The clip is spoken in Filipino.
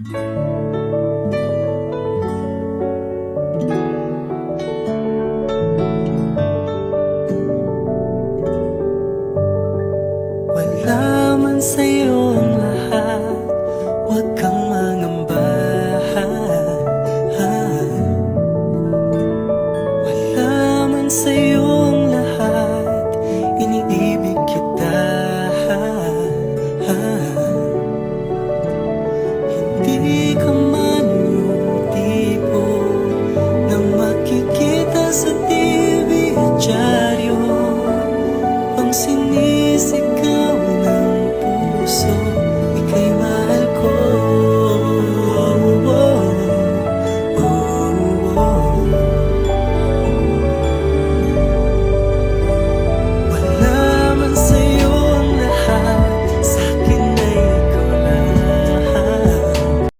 Wala man sa'yo ang lahat, huwag kang mangamba. Wala man sa'yo ang lahat, iniibig kita. Hindi ka